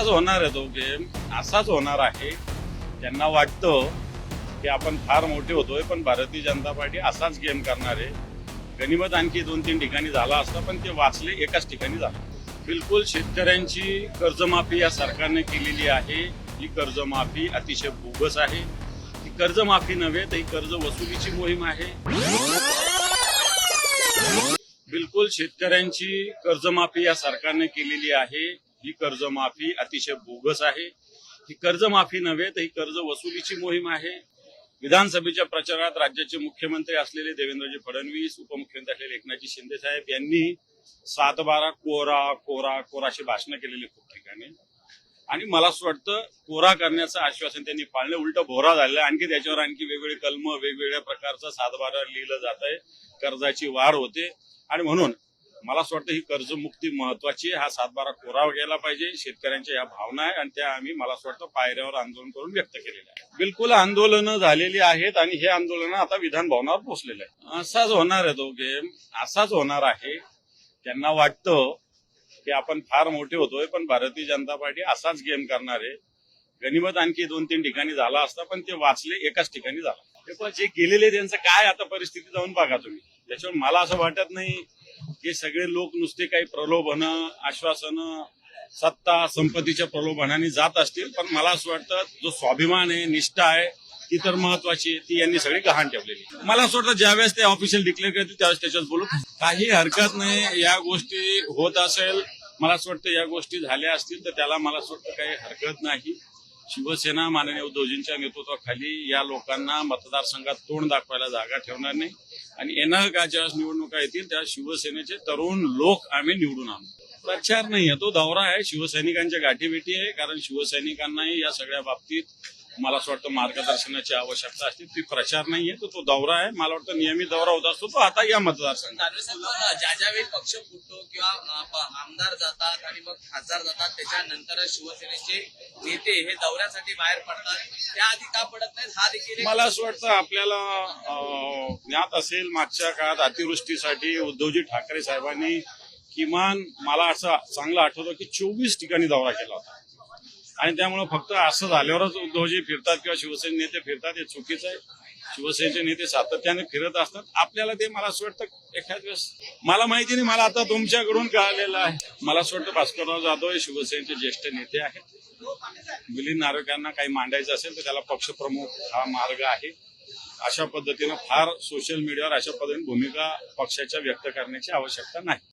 असाच होणार आहे तो गेम, असाच होणार आहे. त्यांना वाटतं की आपण फार मोठे होतोय, पण भारतीय जनता पार्टी असाच गेम करणार आहे. गनिमत आणखी 2-3 ठिकाणी झाला असता, पण ते वाचले एकाच ठिकाणी झालं. बिलकुल शेतकऱ्यांची कर्जमाफी या सरकारने केलेली आहे. ही कर्जमाफी अतिशय बोगस आहे. ही कर्जमाफी नव्हे तर ही कर्ज वसुलीची मोहीम आहे. बिलकुल शेतकऱ्यांची कर्जमाफी या सरकारने केलेली आहे. ही कर्जमाफी अतिशय बोगस आहे. ही कर्जमाफी नव्हे तर ही कर्ज वसुलीची मोहीम आहे. विधानसभेच्या प्रचारात राज्याचे मुख्यमंत्री असलेले देवेंद्रजी फडणवीस, उपमुख्यमंत्री असलेले एकनाथजी शिंदे साहेब यांनी 7-12 कोरा कोरा कोरा अशी भाषणं केलेली खूप ठिकाणी. आणि मला असं वाटतं कोरा करण्याचं आश्वासन त्यांनी पाळलं, उलट भोरा झालेलं. आणखी त्याच्यावर आणखी वेगवेगळे कलम, वेगवेगळ्या प्रकारचं 7-12 लिहिलं जात आहे. कर्जाची वाढ होते आणि म्हणून मला असं वाटतं ही कर्जमुक्ती महत्वाची आहे. हा 7-12 कोरा गेला पाहिजे. शेतकऱ्यांच्या या भावना आहे आणि त्या आम्ही मला असं वाटतं पायऱ्यावर आंदोलन करून व्यक्त केलेल्या आहे. बिलकुल आंदोलनं झालेली आहेत आणि हे आंदोलन आता विधान भवनावर पोहोचलेलं आहे. असाच होणार आहे तो गेम, असाच होणार आहे. त्यांना वाटतं की आपण फार मोठे होतोय, पण भारतीय जनता पार्टी असाच गेम करणार आहे. गनिमत आणखी 2-3 ठिकाणी झाला असता, पण ते वाचले एकाच ठिकाणी झाला. जे गेलेले त्यांचं काय आता परिस्थिती जाऊन बघा तुम्ही. त्याच्यावर मला असं वाटत नाही हे सगळे लोक नुसते काही प्रलोभनं, आश्वासनं, सत्ता, संपत्तीच्या प्रलोभनाने जात असतील. पण मला असं वाटतं जो स्वाभिमान आहे, निष्ठा आहे, ती तर महत्वाची, ती यांनी सगळी गहाण ठेवलेली. मला असं वाटतं ज्यावेळेस ते ऑफिशियल डिक्लेअर करतील त्यावेळेस त्याच्यात बोलू काही हरकत नाही. या गोष्टी होत असेल, मला असं वाटतं या गोष्टी झाल्या असतील तर त्याला मला असं वाटतं काही हरकत नाही. शिवसेना माननीय उद्धवजींच्या नेतृत्वाखाली या लोकांना मतदारसंघात तोंड दाखवायला जागा ठेवणार नाही आणि येणार का ज्यावेळेस निवडणुका येतील त्या शिवसेनेचे तरुण लोक आम्ही निवडून आणू. प्रचार नाहीये, तो दौरा आहे. शिवसैनिकांच्या गाठीभेटी आहे, कारण शिवसैनिकांनाही या सगळ्या बाबतीत मला असं वाटतं मार्गदर्शनाची आवश्यकता असते. ती प्रचार नाहीये, तो दौरा आहे. मला वाटतं नियमित दौरा होत असतो तो आता या मतदारसंघात. ज्यावेळी पक्ष फुटतो किंवा आमदार जातात आणि मग खासदार जातात, त्याच्यानंतर शिवसेनेचे नेते हे दौऱ्यासाठी बाहेर पडतात, त्याआधी का पडत नाहीत हा देखील मला असं वाटतं आपल्याला ज्ञात असेल मागच्या काळात अतिवृष्टीसाठी उद्धवजी ठाकरे साहेबांनी किमान मला असं चांगलं आठवतं की 24 ठिकाणी दौरा केला होता. आणि त्यामुळे फक्त असं झाल्यावरच उद्धवजी फिरतात किंवा शिवसेने नेते फिरतात हे चुकीचं आहे. शिवसेनेचे नेते सातत्याने फिरत असतात. आपल्याला ते मला असं वाटतं एखाद्या वेळेस मला माहिती नाही, मला आता तुमच्याकडून कळालेलं आहे. मला असं वाटतं भास्करराव जाधव हे शिवसेनेचे ज्येष्ठ नेते आहेत. मिलिंद नार्वेकरांना काही मांडायचं असेल तर त्याला पक्षप्रमुख हा मार्ग आहे. अशा पद्धतीनं फार सोशल मीडियावर अशा पद्धतीने भूमिका पक्षाच्या व्यक्त करण्याची आवश्यकता नाही.